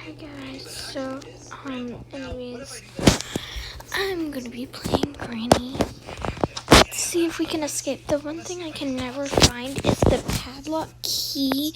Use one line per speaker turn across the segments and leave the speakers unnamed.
Hi guys, so, anyways, I'm gonna be playing Granny. Let's see if we can escape. The one thing I can never find is the padlock key,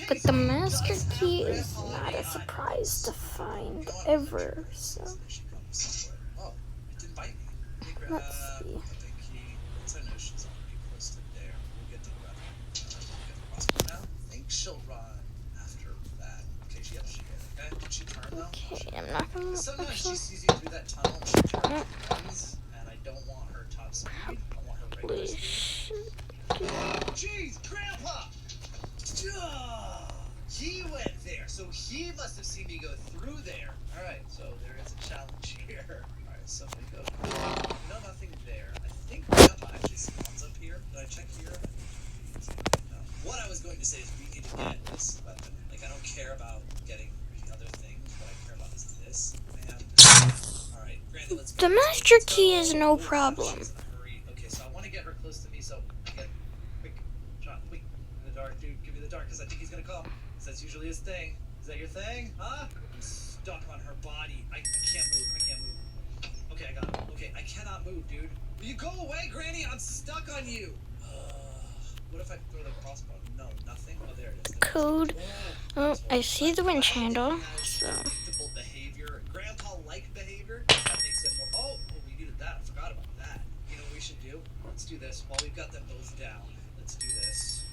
but the master key is not a surprise to find ever, so, let's see. Okay, I'm not gonna actually.
Jeez, Grandpa! He went there, so he must have seen me go through there. Alright, so there is a challenge here. Alright, so we go. No, nothing there. I think Grandpa actually spawns up here. Did I check here? No. What I was going to say is we need to get this weapon. Like, I don't care about getting the other things. What I care about is this. And, alright, Granny, let's go.
The master key is no problem.
Okay, so I want to get her close to me, so get quick shot. Quick. In the dark, dude. Give me the dark, because I think he's going to come. Because that's usually his thing. Is that your thing? Huh? I'm stuck on her body. I can't move. I can't move. Okay, I got it. Okay, I cannot move, dude. Will you go away, Granny? I'm stuck on you. What if I throw the crossbow? No, nothing. Oh, there it is.
Code. Oh, I see the winch handle, so.
Predictable behavior. Grandpa-like behavior. That makes it more. Oh, we needed that. I forgot about that. You know what we should do? Let's do this. While we've got them both down, let's do this.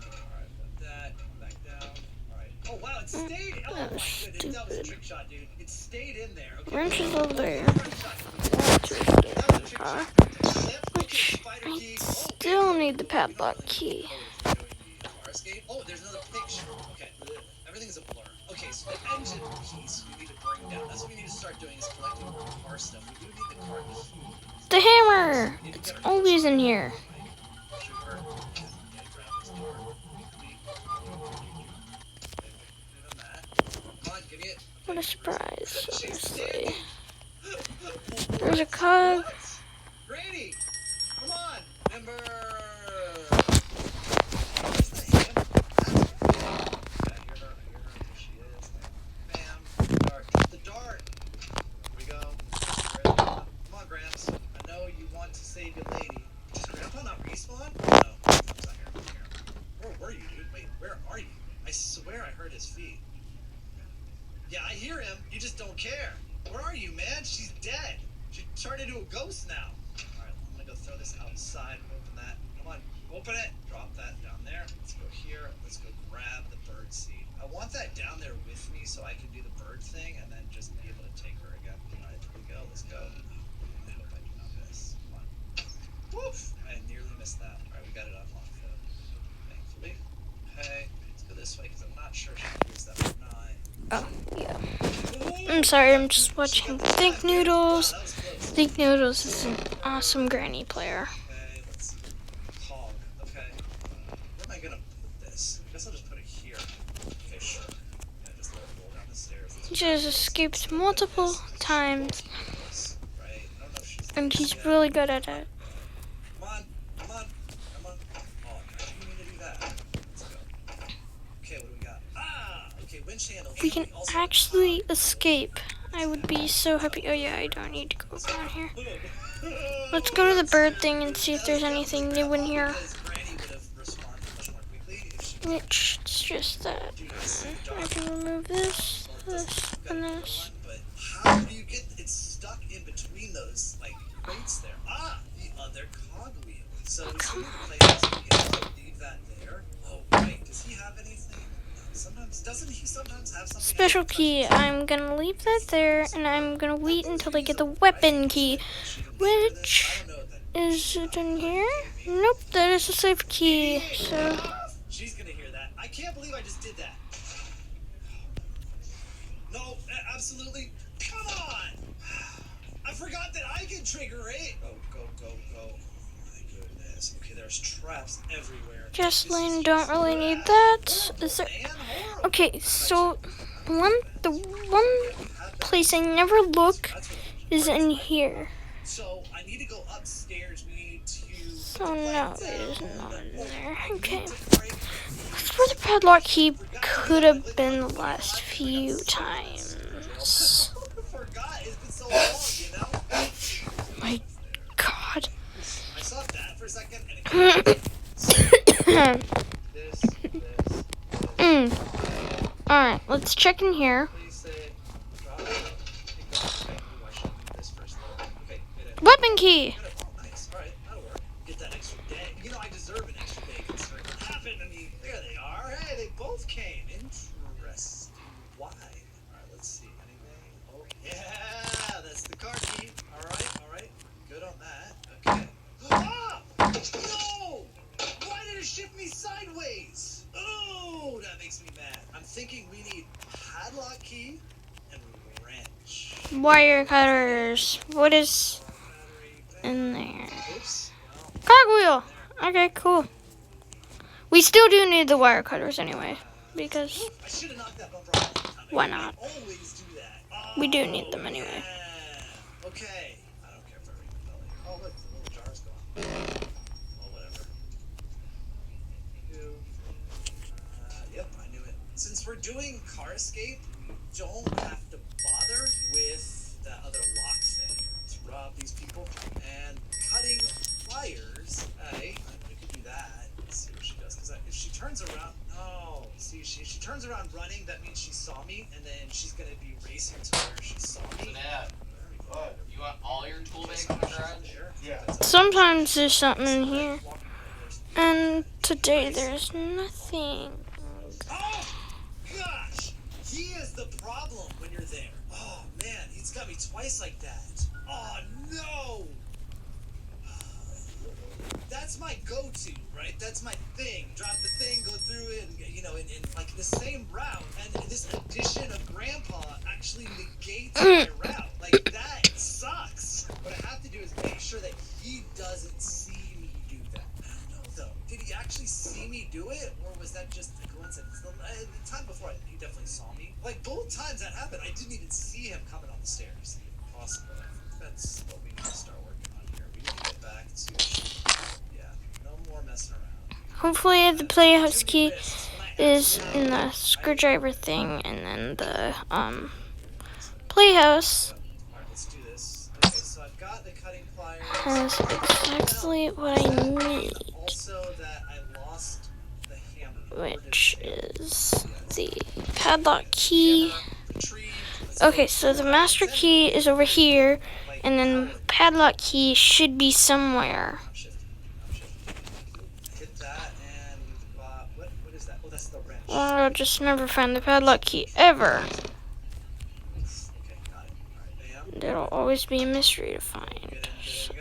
Alright, got that. Come back down. Alright. Oh, wow, it stayed. Oh, my goodness. That was a trick shot, dude. It stayed in there. Okay.
Wrench is over there. Which I still need the padlock key.
Oh, there's another picture. Okay, everything's a blur. Okay, so the engine piece we need to bring down. That's what we need to start doing is collecting car stuff. We do need the car key.
The hammer! It's always in here. What a surprise, honestly. There's a cog.
Grady, come on, member. The dart. Here we go. Come on, Gramps. I know you want to save your lady. Does Grandpa not respawn? No, he's not here. Where were you, dude? Wait, where are you? I swear I heard his feet. Yeah, I hear him. You just don't care. Where are you, man? She's dead. She turned into a ghost now. Alright, I'm gonna go throw this outside. Open that. Come on, open it. Drop that down there. Let's go here. Let's go grab the bird seed. I want that down there with me so I can do the bird thing and then just be able to take her again. Alright, here we go. Let's go. I hope I do not miss. Come on. Woof! I nearly missed that. Alright, we got it unlocked though. Thankfully. Okay, let's go this way because I'm not sure she can use that or not.
Oh, yeah. I'm sorry, I'm just watching Think Noodles. Think Noodles is an awesome Granny player.
Okay, let's see. Hog. Okay. Where am I gonna put this? I guess I'll just put it here. Okay, sure. Yeah, just let it roll down the stairs.
He just escaped multiple times,
Right. I don't know if she's
and he's really good at it.
Come on. Come on. Come on. Oh, I didn't mean to do that. Let's go. Okay, what do we got? Ah! Okay, winch handle.
We can actually escape. I would be so happy. Oh yeah, I don't need to go down here. Let's go to the bird thing and see if there's anything new in here. Which it's just that. I can remove this, this, and this.
But how do you get it stuck in between those like crates there? Ah, the other cog wheel. So we can leave that there. Oh right, does he have anything? Sometimes doesn't he sometimes have something?
Special key. I'm gonna leave that there, and I'm gonna wait until I get the weapon key, which is it in here? Nope, that is a safe key. So.
She's gonna hear that. I can't believe I just did that. No, absolutely. Come on! I forgot that I can trigger it. Oh, go, go, go. Oh my goodness. Okay, there's traps everywhere.
Jocelyn, don't really need that. Is there? Okay, so the one place I never look is in here.
So I need to go upstairs. We need to.
So no, it is not in there. Okay. That's where the padlock key could have been the last few times.
Forgot. It's been so long, you know?
My God.
I saw that for a second and it this.
Alright, let's check in here.
Please say drop. Okay, I should do this first though. Okay, get it.
Weapon key!
Oh, nice. Alright, that'll work. Get that extra day. You know, I deserve an extra day considering what happened to me. There they are. Hey, they both came. Interesting. Why? Alright, let's see. Anything? Oh, yeah, that's the car key. Alright. Good on that. Okay. Ah! No! Why did it shift me sideways? Oh, that makes me mad. I'm thinking we need padlock key and wrench.
Wire cutters. What is in there?
Oops.
Cartwheel! Okay, cool. We still do need the wire cutters anyway, because
I should have knocked that bumper off.
why not?
I always do that.
We do need them anyway.
Yeah. Okay. I don't care if I ring the belly. Oh, look, the little jar's gone. Oh, whatever. Yep, I knew it. Since we're doing car escape, we don't have to bother with that other lock thing. Let's rob these people. And cutting pliers. Hey, we could do that. Let's see what she does. Because if she turns around, no. See, if she turns around running, that means she saw me, and then she's gonna be racing to where she saw me.
Dad, you want all your tool bags in the garage?
Yeah.
Sometimes there's something in here, and today there's nothing.
Oh, gosh! He is the problem when you're there. Oh, man, he's got me twice like that. Oh, no! That's my go-to, right? That's my thing. Drop the thing, go through it, and, you know, in like the same route. And this addition of Grandpa actually negates my route. Like, that sucks. What I have to do is make sure that he doesn't see me do that. I don't know, though. Did he actually see me do it, or was that just a coincidence? The time before, he definitely saw me. Like, both times that happened, I didn't even see him coming on the stairs. Possible. That's what we need to start working on here. We need to get back to... Yeah, no more messing around.
Hopefully the playhouse key is in the screwdriver thing, and then the playhouse
Alright, let's do this. Okay, so I've got the cutting pliers.
has exactly what I need,
Also that I lost the hammer.
which is the padlock key.
Retrieve.
Okay, so the master key is over here, and then padlock key should be somewhere.
I'm shifting. Hit that and we've got what is that? Oh, that's the wrench.
I'll just never find the padlock key ever.
Okay, got it. Alright, bam.
There'll always be a mystery to find.
Get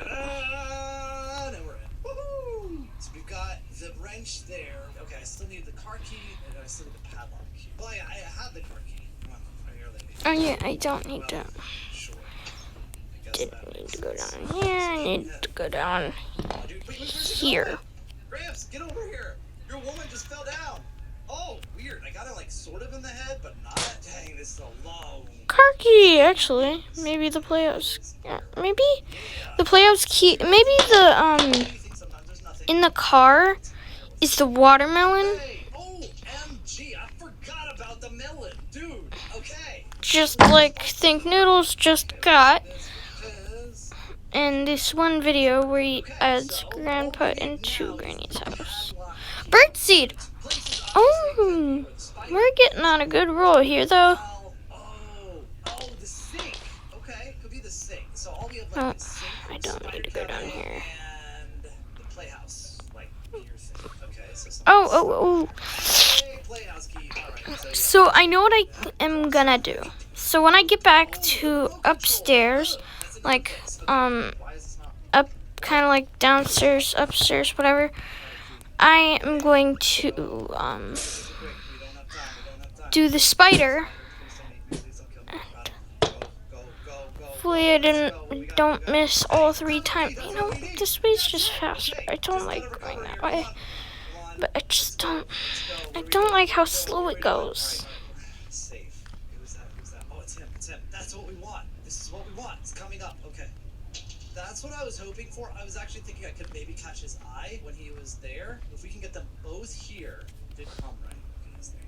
in. And we're in. Woohoo! So we've got the wrench there. Okay, I still need the car key and I still need the padlock key. Well, I have the car key. Come on, right here, lady.
Oh yeah, I don't need to.
Sure. I guess
Didn't
that
need
makes
to go
sense.
down here. I need to go down
Dude, wait, where's it
here.
going? Gramps, get over here. Your woman just fell down. Oh, weird. I got her like sort of in the head, but not. Dang, this is a long.
Car key, actually. Maybe the playhouse. Maybe the playhouse key. Maybe the
Sometimes there's nothing.
in the car is the watermelon.
Hey, OMG, I forgot about the melon, dude. Okay.
Just like Think Noodles just got
This is
in this one video where he adds Grandpa into Granny's house. Birdseed! Oh, we're getting on a good roll here, though.
Oh, the sink. Okay, could be the sink. So all we have
Oh,
like the sink,
I don't need to go down here.
and the playhouse, like your thing. Okay, so
Oh.
Hey, playhouse key. All right. So, yeah.
So I know what I am gonna do. So when I get back to upstairs, like,
Why is this not?
up, kind of like downstairs, upstairs, whatever, I am going to,
Quick, we don't have time.
do the spider.
Please don't kill me. Got it. Go.
Hopefully I don't miss all 3 times. You know, this way's just faster. I don't like going that way. But I just don't like how slow it goes.
Safe. Who's that? Oh, it's him. That's what we want. This is what we want. It's coming up. Okay. That's what I was hoping for. I was actually thinking I could maybe catch his eye when he was there. If we can get them both here, did come right. Okay, he's there.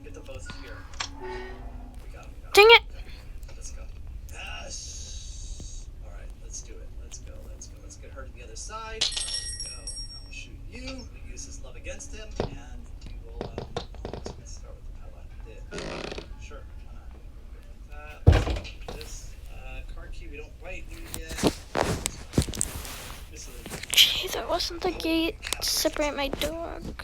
Get them both here. We got 'em.
Dang it!
Let's go. Yes. All right, let's do it. Let's go. Let's go. Let's get her to the other side. There we go. I'll shoot you. We use his love against him, and we will. Let's start with the padlock. Sure. Why not? Let's go with this card key. We don't quite need yet.
Gee, that wasn't the gate to separate my dog.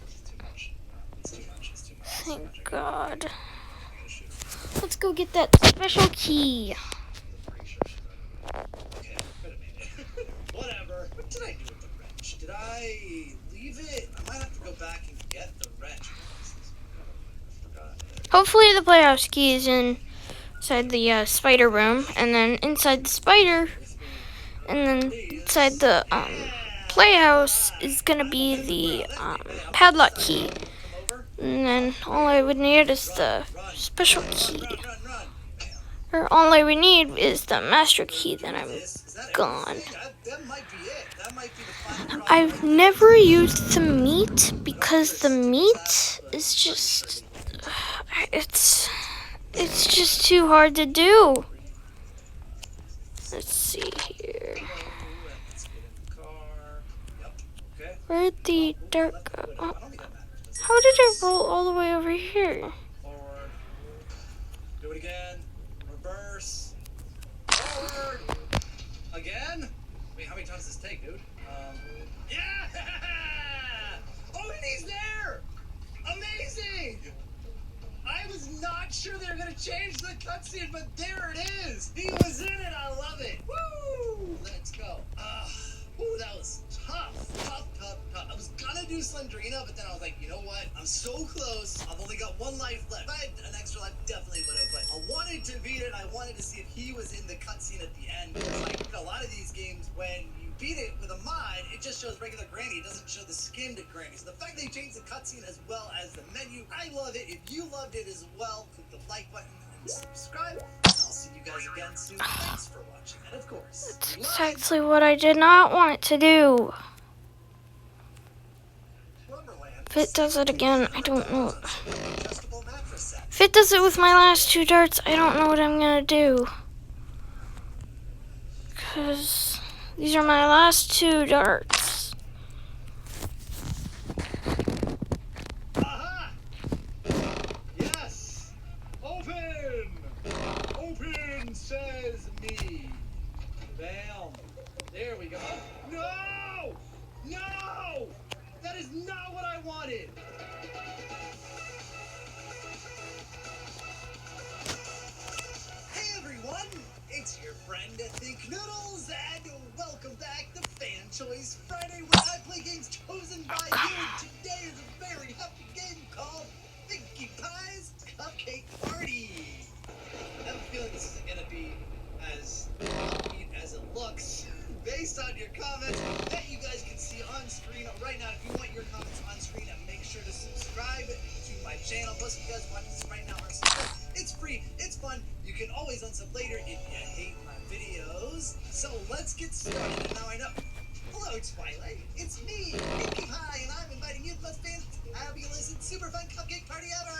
It's too much. It's too much. It's too much.
Thank God.
I gotta shoot her.
Let's go get that special key.
I'm pretty sure she's already got it. Okay, could have made it. Whatever. What did I do with the wrench? Did I leave it? I might have to go back and get the wrench. I forgot.
Hopefully the playhouse key is inside the spider room, and then inside the spider, and then inside the playhouse is gonna be the padlock key. And then all I would need is the special key. Or all I would need is the master key, then I'm gone. I've never used the meat because the meat is just, it's just too hard to do. Let's see here. Where'd the dirt go? Oh, how did it roll all the way over here?
Forward. Do it again. Reverse. Forward. Again? Wait, how many times does this take, dude? Yeah! Oh, and he's there! Amazing! I was not sure they were gonna change the cutscene, but there it is! He was in it, I love it! Woo! Let's go. Ooh, that was tough. I was gonna do Slendrina, but then I was like, you know what? I'm so close. I've only got one life left. If I had an extra life, definitely would have, but I wanted to beat it. I wanted to see if he was in the cutscene at the end. Because, like, in a lot of these games, when you beat it with a mod, it just shows regular Granny. It doesn't show the skinned Granny. So the fact they changed the cutscene as well as the menu, I love it. If you loved it as well, click the like button and subscribe. And I'll see you guys again soon. Thanks for watching. And of course,
That's exactly what I did not want it to do. If it does it again, I don't know. If it does it with my last two darts, I don't know what I'm gonna do. Because these are my last two darts.
Aha! Yes! Open! Open, says me. Bam. There we go. No! No! That is not what I wanted! Hey everyone! It's your friend Think Noodles, and welcome back to Fan Choice Friday, where I play games chosen by you. Today is a very happy game called Pinkie Pie's Cupcake Party. I have a feeling this isn't going to be as neat as it looks, based on your comments that you guys can see on screen right now. If you want your comments on screen, make sure to subscribe to my channel. Plus, if you guys watch this right now on Sunday, it's free, it's fun. You can always unsub later if you hate my videos. So let's get started. And now I know. Hello, Twilight. It's me, Pinkie Pie, and I'm inviting you, plus fans, to the fabulous and super fun cupcake party ever.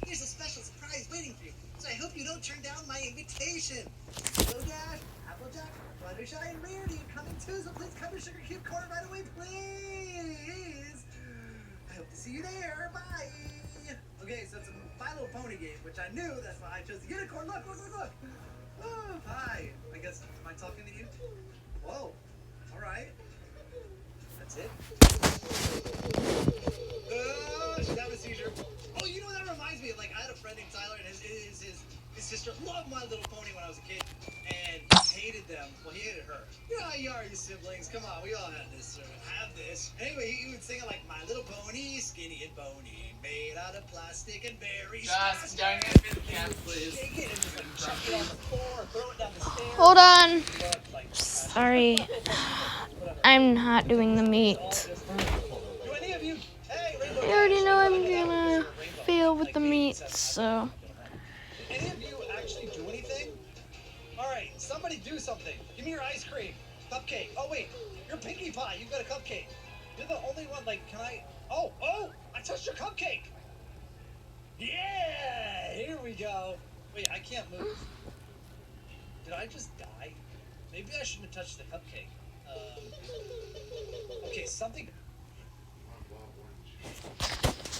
Here's a special surprise waiting for you, so I hope you don't turn down my invitation. Dash, Applejack, Fluttershy, and Rarity are coming too, so please come to Sugar Cube Corner right away, please. I hope to see you there. Bye. Okay, so it's a My Little Pony game, which I knew. That's why I chose the unicorn. Look, look, look, look. Oh, hi. I guess, am I talking to you? Whoa. All right. That's it. She got a seizure. Oh, you know what that reminds me of? Like, I had a friend named Tyler, and his sister loved My Little Pony when I was a kid, and he hated them. Well, he hated her. You know how you are, you siblings. Come on, we all have this. Anyway, he would sing it like My Little Pony, skinny and bony, made out of plastic and very
Just young and Camp, please.
Shake it and just like chuck it on the floor, throw it down the stairs.
Hold on.
Like,
Sorry. I'm not doing the meat.
do any of you? Hey, Rainbow
I already know I'm
Dash.
gonna fail with the meat, so.
Any of you actually do anything? Alright, somebody do something. Give me your ice cream. Cupcake. Oh, wait. You're Pinkie Pie. You've got a cupcake. You're the only one, like, can I... Oh! I touched your cupcake! Yeah, here we go. Wait, I can't move. Did I just die? Maybe I shouldn't have touched the cupcake. Okay, something.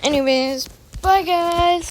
Anyways, bye guys.